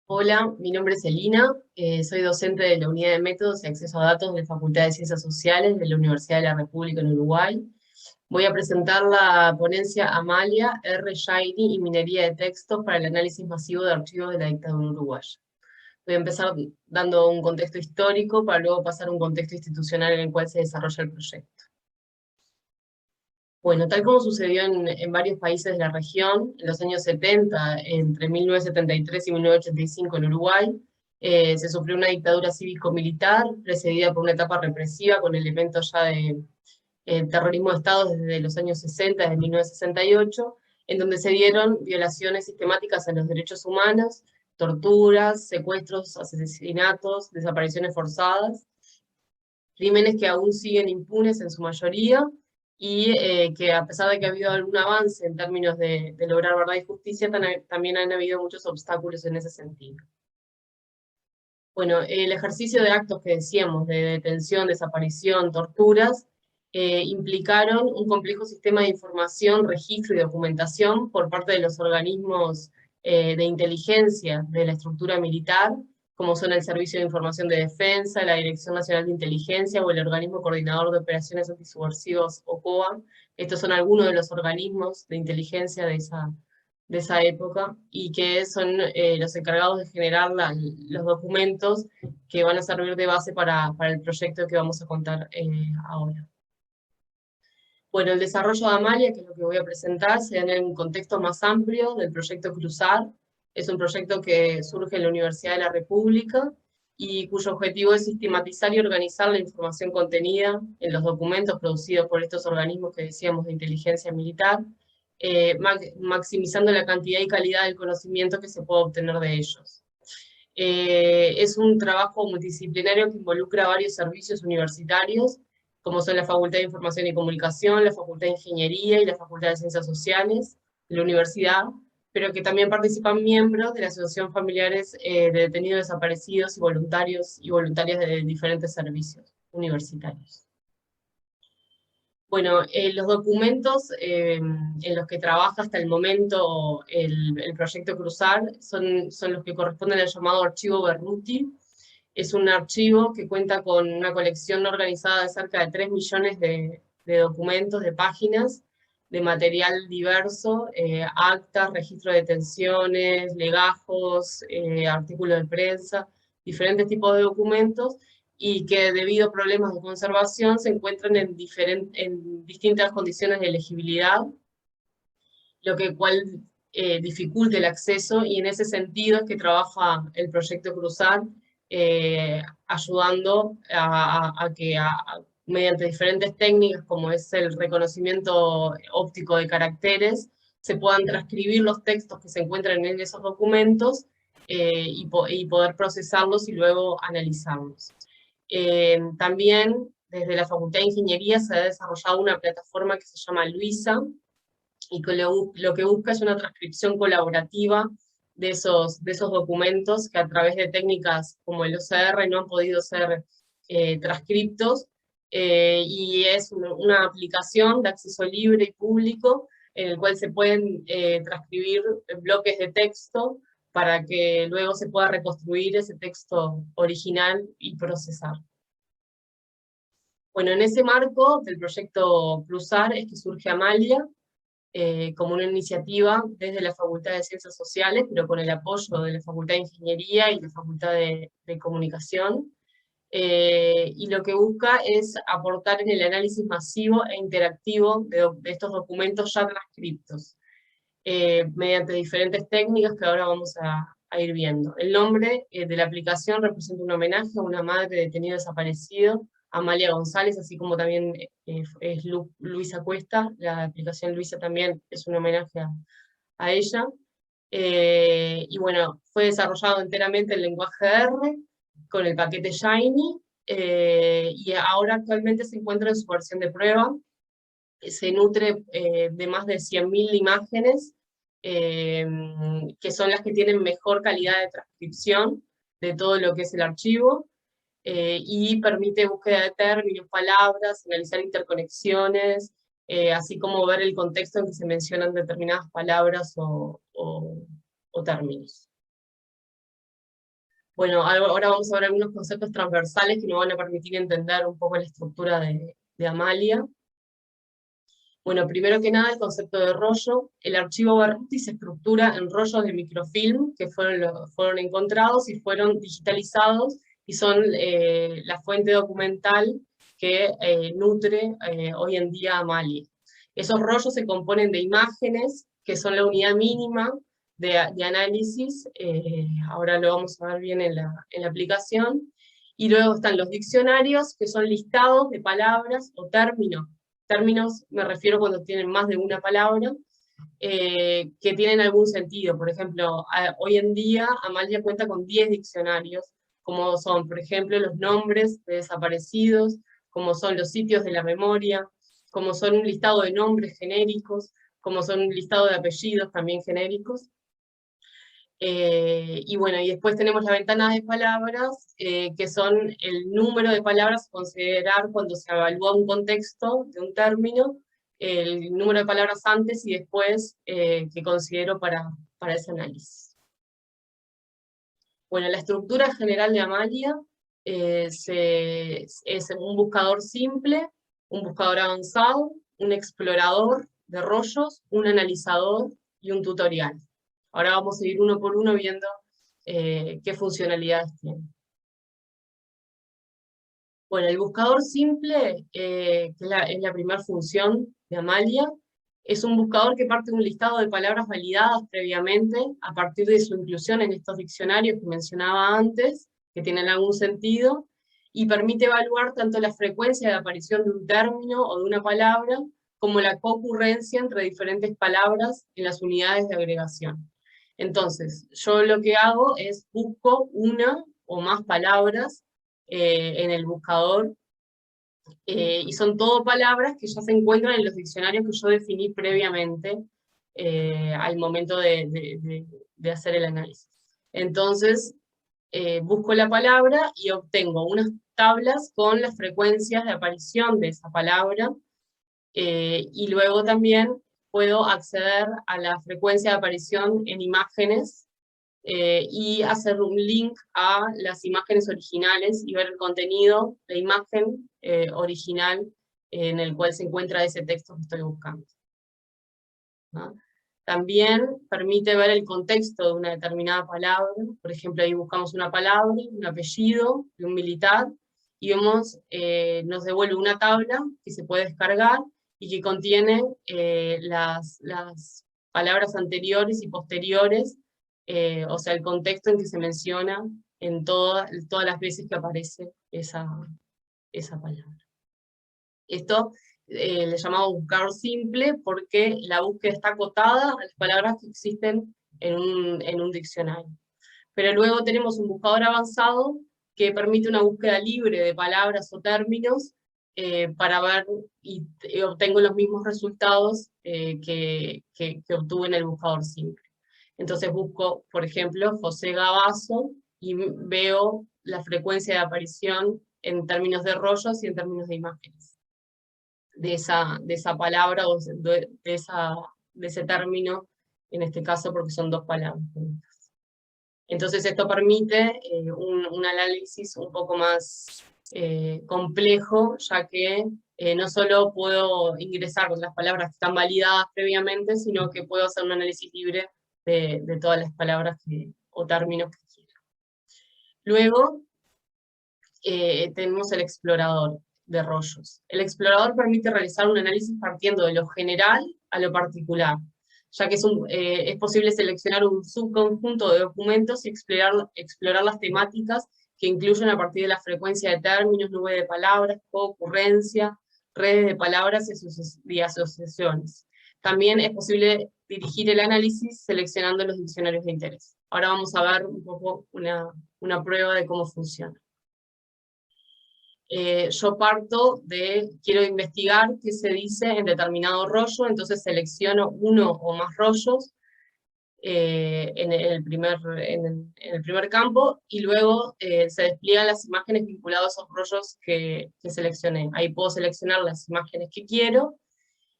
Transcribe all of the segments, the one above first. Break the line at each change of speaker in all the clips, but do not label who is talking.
Hola, mi nombre es Elina, soy docente de la Unidad de Métodos y Acceso a Datos de la Facultad de Ciencias Sociales de la Universidad de la República en Uruguay. Voy a presentar la ponencia Amalia, R. Shiny y minería de textos para el análisis masivo de archivos de la dictadura uruguaya. Voy a empezar dando un contexto histórico para luego pasar a un contexto institucional en el cual se desarrolla el proyecto. Bueno, tal como sucedió en varios países de la región, en los años 70, entre 1973 y 1985 en Uruguay, se sufrió una dictadura cívico-militar precedida por una etapa represiva con elementos ya de terrorismo de Estado desde los años 60, desde 1968, en donde se dieron violaciones sistemáticas a los derechos humanos, torturas, secuestros, asesinatos, desapariciones forzadas, crímenes que aún siguen impunes en su mayoría y que a pesar de que ha habido algún avance en términos de lograr verdad y justicia, también han habido muchos obstáculos en ese sentido. Bueno, el ejercicio de actos que decíamos, de detención, desaparición, torturas, implicaron un complejo sistema de información, registro y documentación por parte de los organismos de inteligencia de la estructura militar, como son el Servicio de Información de Defensa, la Dirección Nacional de Inteligencia o el Organismo Coordinador de Operaciones Antisubversivas, OCOA. Estos son algunos de los organismos de inteligencia de esa época, y que son los encargados de generar los documentos que van a servir de base para el proyecto que vamos a contar ahora. Bueno, el desarrollo de Amalia, que es lo que voy a presentar, se da en un contexto más amplio del proyecto Cruzar. Es un proyecto que surge en la Universidad de la República y cuyo objetivo es sistematizar y organizar la información contenida en los documentos producidos por estos organismos que decíamos de inteligencia militar, maximizando la cantidad y calidad del conocimiento que se puede obtener de ellos. Es un trabajo multidisciplinario que involucra varios servicios universitarios, como son la Facultad de Información y Comunicación, la Facultad de Ingeniería y la Facultad de Ciencias Sociales de la universidad, pero que también participan miembros de la Asociación Familiares de Detenidos Desaparecidos y voluntarios y voluntarias de diferentes servicios universitarios. Bueno, los documentos en los que trabaja hasta el momento el proyecto Cruzar son los que corresponden al llamado archivo Berruti. Es un archivo que cuenta con una colección no organizada de cerca de 3 millones de documentos, de páginas, de material diverso, actas, registro de detenciones, legajos, artículos de prensa, diferentes tipos de documentos, y que debido a problemas de conservación se encuentran en distintas condiciones de elegibilidad, lo que dificulta el acceso, y en ese sentido es que trabaja el proyecto Cruzar, ayudando a que mediante diferentes técnicas, como es el reconocimiento óptico de caracteres, se puedan transcribir los textos que se encuentran en esos documentos y poder procesarlos y luego analizarlos. También desde la Facultad de Ingeniería se ha desarrollado una plataforma que se llama Luisa, y que lo que busca es una transcripción colaborativa de esos documentos que a través de técnicas como el OCR no han podido ser transcriptos, y es una aplicación de acceso libre y público en el cual se pueden transcribir bloques de texto para que luego se pueda reconstruir ese texto original y procesar. Bueno, en ese marco del proyecto Cruzar es que surge Amalia, como una iniciativa desde la Facultad de Ciencias Sociales, pero con el apoyo de la Facultad de Ingeniería y la Facultad de Comunicación, y lo que busca es aportar en el análisis masivo e interactivo de estos documentos ya transcriptos, mediante diferentes técnicas que ahora vamos a ir viendo. El nombre de la aplicación representa un homenaje a una madre detenida desaparecido, Amalia González, así como también es Luisa Cuesta. La aplicación Luisa también es un homenaje a ella. Y bueno, fue desarrollado enteramente en lenguaje R, con el paquete Shiny, y ahora actualmente se encuentra en su versión de prueba. Se nutre de más de 100.000 imágenes, eh, que son las que tienen mejor calidad de transcripción de todo lo que es el archivo, y permite búsqueda de términos, palabras, analizar interconexiones, así como ver el contexto en que se mencionan determinadas palabras o términos. Bueno, ahora vamos a ver algunos conceptos transversales que nos van a permitir entender un poco la estructura de Amalia. Bueno, primero que nada, el concepto de rollo. El archivo Berruti se estructura en rollos de microfilm que fueron encontrados y fueron digitalizados y son la fuente documental que nutre hoy en día Amalia. Esos rollos se componen de imágenes, que son la unidad mínima de análisis, ahora lo vamos a ver bien en la aplicación, y luego están los diccionarios, que son listados de palabras o términos. Términos me refiero cuando tienen más de una palabra, que tienen algún sentido. Por ejemplo, hoy en día Amalia cuenta con 10 diccionarios, como son, por ejemplo, los nombres de desaparecidos, como son los sitios de la memoria, como son un listado de nombres genéricos, como son un listado de apellidos también genéricos. Y bueno, y después tenemos la ventana de palabras, que son el número de palabras a considerar cuando se evalúa un contexto de un término, el número de palabras antes y después que considero para ese análisis. Bueno, la estructura general de Amalia es un buscador simple, un buscador avanzado, un explorador de rollos, un analizador y un tutorial. Ahora vamos a ir uno por uno viendo qué funcionalidades tiene. Bueno, el buscador simple, que es la primera función de Amalia, es un buscador que parte de un listado de palabras validadas previamente a partir de su inclusión en estos diccionarios que mencionaba antes, que tienen algún sentido, y permite evaluar tanto la frecuencia de aparición de un término o de una palabra, como la concurrencia entre diferentes palabras en las unidades de agregación. Entonces, yo lo que hago es busco una o más palabras en el buscador, y son todo palabras que ya se encuentran en los diccionarios que yo definí previamente al momento de hacer el análisis. Entonces, busco la palabra y obtengo unas tablas con las frecuencias de aparición de esa palabra, y luego también puedo acceder a la frecuencia de aparición en imágenes, y hacer un link a las imágenes originales y ver el contenido, la imagen original en el cual se encuentra ese texto que estoy buscando, ¿no? También permite ver el contexto de una determinada palabra. Por ejemplo, ahí buscamos una palabra, un apellido de un militar, y vemos, nos devuelve una tabla que se puede descargar y que contiene las palabras anteriores y posteriores, o sea, el contexto en que se menciona en todas las veces que aparece esa palabra. Esto le llamamos buscador simple porque la búsqueda está acotada a las palabras que existen en un diccionario. Pero luego tenemos un buscador avanzado que permite una búsqueda libre de palabras o términos, para ver y obtengo los mismos resultados que obtuve en el buscador simple. Entonces busco, por ejemplo, José Gabazo y veo la frecuencia de aparición en términos de rollos y en términos de imágenes de esa palabra o de ese término, en este caso porque son dos palabras. Entonces esto permite un análisis un poco más complejo, ya que no solo puedo ingresar las palabras que están validadas previamente, sino que puedo hacer un análisis libre de todas las palabras o términos que quiero. Luego tenemos el explorador de rollos. El explorador permite realizar un análisis partiendo de lo general a lo particular, ya que es posible seleccionar un subconjunto de documentos y explorar las temáticas que incluyen a partir de la frecuencia de términos, nube de palabras, concurrencia, redes de palabras y asociaciones. También es posible dirigir el análisis seleccionando los diccionarios de interés. Ahora vamos a ver un poco una prueba de cómo funciona. Yo parto quiero investigar qué se dice en determinado rollo, entonces selecciono uno o más rollos en el primer campo, y luego se despliegan las imágenes vinculadas a esos rollos que seleccioné. Ahí puedo seleccionar las imágenes que quiero,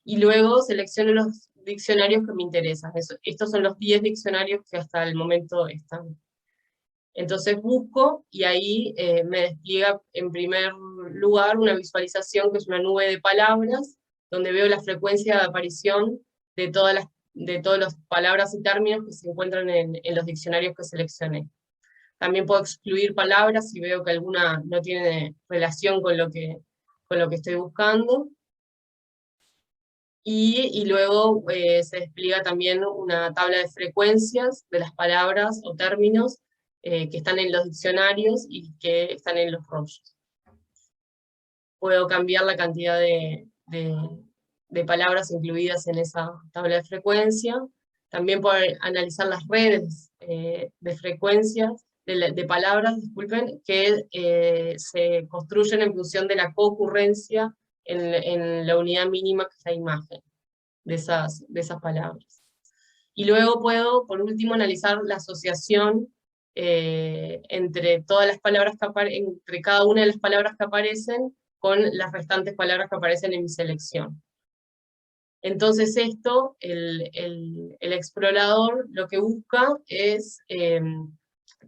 y luego selecciono los diccionarios que me interesan. Estos son los 10 diccionarios que hasta el momento están. Entonces busco y ahí me despliega en primer lugar una visualización que es una nube de palabras, donde veo la frecuencia de aparición de todas las palabras y términos que se encuentran en los diccionarios que seleccioné. También puedo excluir palabras si veo que alguna no tiene relación con lo que estoy buscando. Y luego se despliega también una tabla de frecuencias de las palabras o términos que están en los diccionarios y que están en los rollos. Puedo cambiar la cantidad de palabras incluidas en esa tabla de frecuencia. También puedo analizar las redes de frecuencias, de palabras, disculpen, que se construyen en función de la concurrencia en la unidad mínima que es la imagen de esas palabras. Y luego puedo, por último, analizar la asociación entre todas las palabras entre cada una de las palabras que aparecen con las restantes palabras que aparecen en mi selección. Entonces esto, el explorador lo que busca es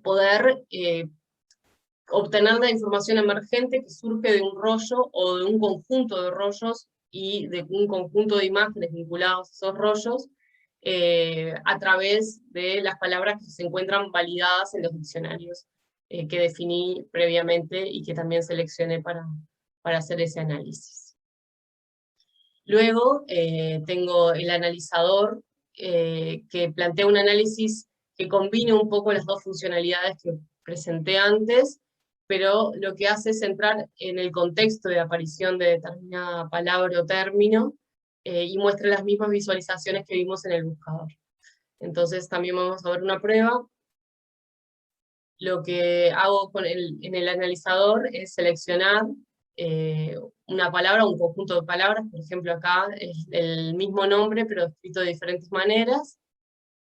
poder obtener la información emergente que surge de un rollo o de un conjunto de rollos y de un conjunto de imágenes vinculados a esos rollos a través de las palabras que se encuentran validadas en los diccionarios que definí previamente y que también seleccioné para hacer ese análisis. Luego tengo el analizador que plantea un análisis que combine un poco las dos funcionalidades que presenté antes, pero lo que hace es entrar en el contexto de aparición de determinada palabra o término y muestra las mismas visualizaciones que vimos en el buscador. Entonces también vamos a ver una prueba. Lo que hago en el analizador es seleccionar una palabra, un conjunto de palabras, por ejemplo acá es el mismo nombre pero escrito de diferentes maneras,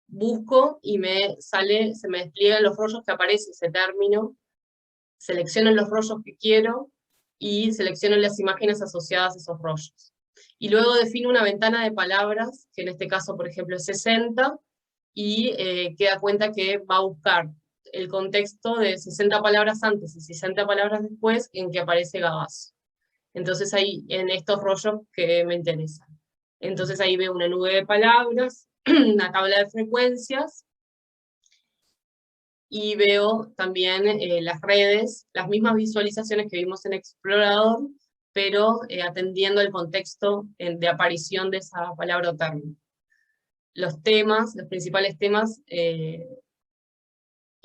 busco y se me despliegan los rollos que aparece ese término, selecciono los rollos que quiero y selecciono las imágenes asociadas a esos rollos. Y luego defino una ventana de palabras, que en este caso por ejemplo es 60, y queda cuenta que va a buscar el contexto de 60 palabras antes y 60 palabras después en que aparece Gabazo. Entonces ahí, en estos rollos que me interesan. Entonces ahí veo una nube de palabras, una tabla de frecuencias, y veo también las redes, las mismas visualizaciones que vimos en Explorador, pero atendiendo al contexto de aparición de esa palabra o término. Los principales temas que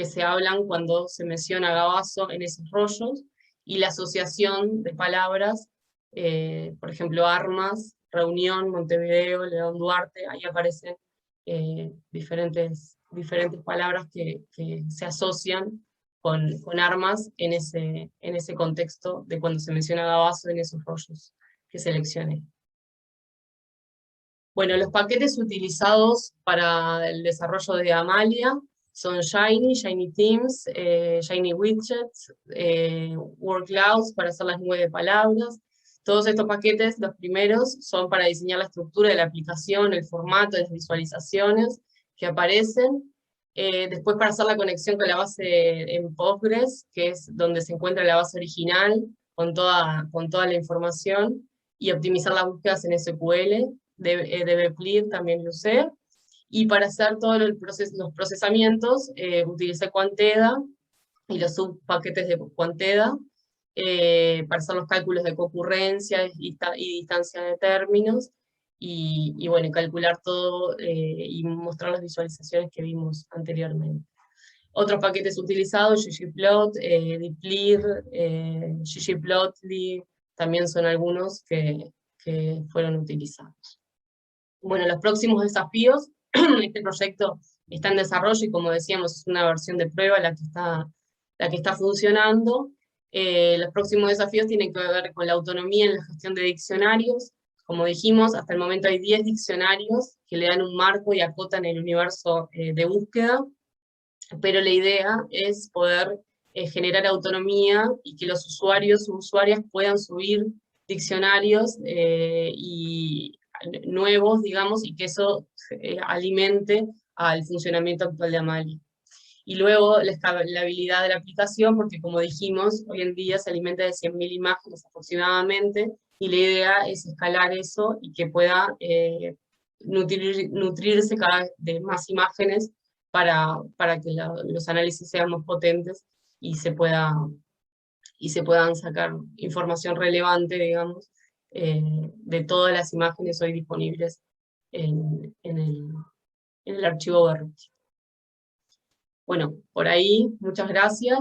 se hablan cuando se menciona Gabazo en esos rollos, y la asociación de palabras, por ejemplo, armas, reunión, Montevideo, León Duarte, ahí aparecen diferentes palabras que se asocian con armas en ese contexto de cuando se menciona Gabazo en esos rollos que seleccioné. Bueno, los paquetes utilizados para el desarrollo de Amalia son Shiny Themes, Shiny Widgets, Word Clouds para hacer las 9 palabras. Todos estos paquetes, los primeros, son para diseñar la estructura de la aplicación, el formato, las visualizaciones que aparecen. Después para hacer la conexión con la base en Postgres, que es donde se encuentra la base original, con toda la información, y optimizar las búsquedas en SQL. DBPLIR también lo usé. Y para hacer todos los procesamientos, utilicé Quanteda y los subpaquetes de Quanteda para hacer los cálculos de concurrencia y distancia de términos, y bueno, calcular todo y mostrar las visualizaciones que vimos anteriormente. Otros paquetes utilizados, ggplot, dplyr, ggplotly, también son algunos que fueron utilizados. Bueno, los próximos desafíos, este proyecto está en desarrollo y como decíamos es una versión de prueba la que está funcionando. Los próximos desafíos tienen que ver con la autonomía en la gestión de diccionarios. Como dijimos, hasta el momento hay 10 diccionarios que le dan un marco y acotan el universo de búsqueda, pero la idea es poder generar autonomía y que los usuarios o usuarias puedan subir diccionarios nuevos, digamos, y que eso alimente al funcionamiento actual de Amalia. Y luego la escalabilidad de la aplicación, porque como dijimos, hoy en día se alimenta de 100.000 imágenes aproximadamente, y la idea es escalar eso y que pueda nutrirse cada vez de más imágenes para que los análisis sean más potentes y se puedan sacar información relevante, digamos, de todas las imágenes hoy disponibles en el archivo Berkeley. Bueno, por ahí, muchas gracias.